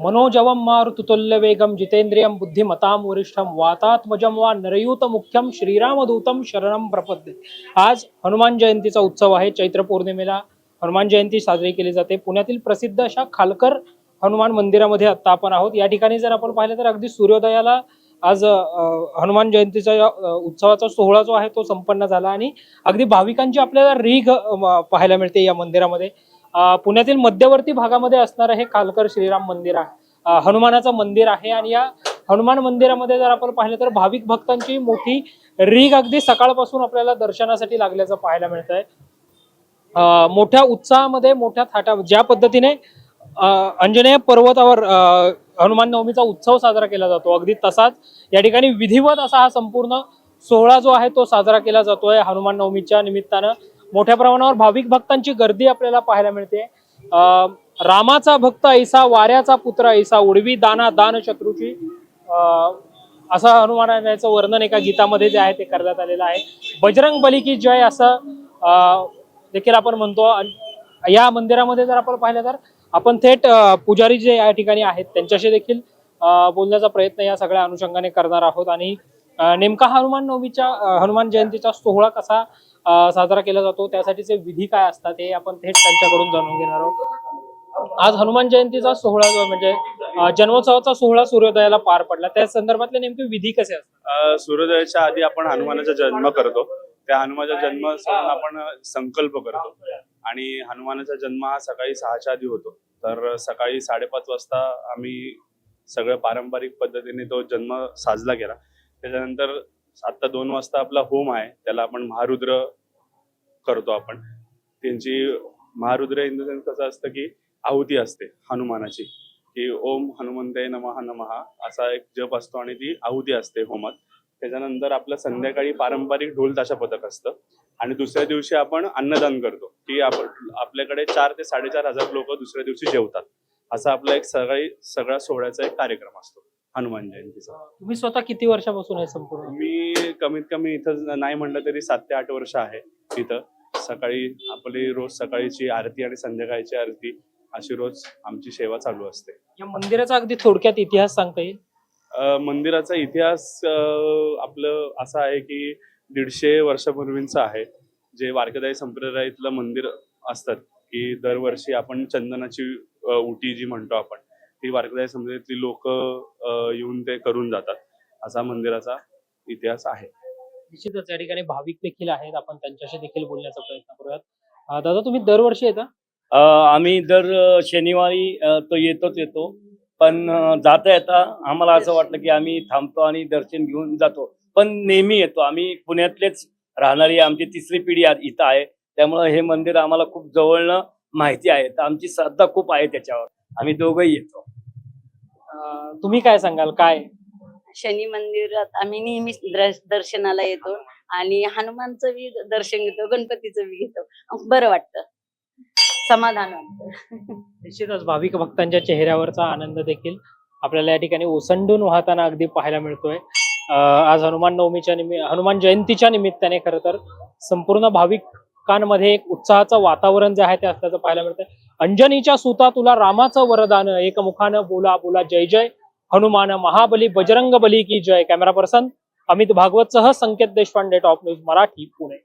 मनोजवम मारुतुल्य वेगम जितेंद्रियम बुद्धिमताम वरिष्ठम वातात्मजम वा नरयूत मुख्यम श्रीरामदूतम शरणम प्रपद्ये। आज हनुमान जयंतीचा उत्सव आहे। चैत्र पौर्णिमेला हनुमान जयंती साजरी केली जाते। पुण्यातील प्रसिद्ध अशा खालकर हनुमान मंदिरामध्ये आता आपण आहोत। या ठिकाणी जर आपण पाहिलं तर अगदी सूर्योदयाला आज हनुमान जयंतीचा उत्सवाचा सोहळा जो आहे तो संपन्न झाला आणि अगदी भाविकांची आपल्याला रीघ पाहायला मिळते या मंदिरामध्ये। पुण्यातील मध्यवर्ती भागामध्ये असणारं हे खालकर श्रीराम मंदिर आहे, हनुमानाचं मंदिर आहे आणि या हनुमान मंदिरामध्ये जर आपण पाहिलं तर भाविक भक्तांची मोठी रीघ अगदी सकाळपासून आपल्याला दर्शनासाठी लागल्याचं पाहायला मिळतंय। मोठ्या उत्साहामध्ये मोठ्या थाटा ज्या पद्धतीने अंजनेय पर्वतावर हनुमान नवमीचा उत्सव साजरा केला जातो, अगदी तसाच या ठिकाणी विधिवत असा हा संपूर्ण सोहळा जो आहे तो साजरा केला जातोय। हनुमान नवमीच्या निमित्तानं मोठ्या प्रमाणावर भाविक भक्तांची गर्दी आपल्याला पाहायला मिळते। रामाचा भक्त ऐसा वाऱ्याचा पुत्र ऐसा उडवी दाना दान शत्रूची असं हनुमानाचं वर्णन एका गीतामध्ये जे आहे ते करण्यात आलेलं आहे। बजरंग बली की जय असं देखील आपण म्हणतो। या मंदिरामध्ये जर आपण पाहिलं तर आपण थेट पुजारी जे या ठिकाणी आहेत त्यांच्याशी देखील बोलण्याचा प्रयत्न या सगळ्या अनुषंगाने करणार आहोत आणि नेमका हनुमान जयंतीचा सोहळा कसा साजरा केला जातो, त्यासाठीचे विधी काय असतात हे आपण थेट त्यांच्याकडून जाणून घेणार आहोत। आज हनुमान जयंतीचा सोहळा म्हणजे जन्मोत्सवाचा सोहळा सूर्योदयाला पार पडला, त्या संदर्भातले नेमके विधी कसे असतात? सूर्योदयाच्या आधी आपण हनुमानाचा जन्म करतो। त्या हनुमानाचा जन्म आपण संकल्प करतो आणि हनुमानाचा जन्म हा सकाळी 6च्या आधी होतो। तर सकाळी 5:30 वाजता आम्ही सगळं पारंपरिक पद्धतीने तो जन्म साजरा केला। त्याच्यानंतर आता 2 वाजता आपला होम आहे, त्याला आपण महारुद्र करतो। आपण त्यांची महारुद्र इन द सेन्स कसं असतं की आहुती असते हनुमानाची, की ओम हनुमंते नमः नमः असा एक जप असतो आणि ती आहुती असते होमात। त्याच्यानंतर आपलं संध्याकाळी पारंपरिक ढोल ताशा पथक असतं आणि दुसऱ्या दिवशी आपण अन्नदान करतो, की आपल्याकडे 4 ते 4,500 लोक दुसऱ्या दिवशी जेवतात। असा आपला एक सगळा सोहळ्याचा एक कार्यक्रम असतो हनुमान जयंतीचा। तुम्ही स्वतः किती वर्षापासून आहे संपूर्ण? मी कमीत कमी इथं नाही म्हणलं तरी 7 ते 8 वर्ष आहे इथं। सकाळी आपली रोज सकाळीची आरती आणि संध्याकाळची आरती अशी रोज आमची सेवा चालू असते। या मंदिराचा अगदी थोडक्यात इतिहास सांगता येईल? मंदिराचा इतिहास आपलं असा आहे की 150 वर्षापूर्वींचा आहे। जे वारकरी संप्रदायातलं मंदिर असतात की दरवर्षी आपण चंदनाची उटी जी म्हणतो आपण, ती वारकरी संप्रदायातली लोक येऊन ते करून जातात, असा मंदिराचा इतिहास आहे। निश्चितच या ठिकाणी भाविक देखील आहेत, आपण त्यांच्याशी देखील बोलण्याचा प्रयत्न करूयात। दादा, तुम्ही दरवर्षी येता? आम्ही दर शनिवारी तो येतो, पण जाता येता आम्हाला असं वाटलं की आम्ही थांबतो आणि दर्शन घेऊन जातो, पण नेहमी येतो। आम्ही पुण्यातलेच राहणारी आमची 3री पिढी इथं आहे, त्यामुळे हे मंदिर आम्हाला खूप जवळनं माहिती आहे, तर आमची श्रद्धा खूप आहे त्याच्यावर। आम्ही दोघंही येतो। तुम्ही काय सांगाल? काय शनी मंदिरात आम्ही नेहमी दर्शनाला येतो आणि हनुमानचं बी दर्शन घेतो, गणपतीचं बी घेतो। बरं वाटतं, समाधान वाटतं। निश्चितच भाविक भक्तांच्या चेहऱ्यावरचा आनंद देखील आपल्याला या ठिकाणी ओसंडून वाहताना अगदी पाहायला मिळतोय। आज हनुमान जयंतीच्या निमित्ताने खरं तर संपूर्ण भाविकांमध्ये एक उत्साहाचं वातावरण जे आहे ते असल्याचं पाहायला मिळतंय। अंजनीच्या सुता तुला रामाचं वरदान, एकमुखानं बोला बोला जय जय हनुमान, महाबली बजरंग बली की जय। कॅमेरा पर्सन अमित भागवतसह संकेत देशपांडे, टॉप न्यूज मराठी, पुणे।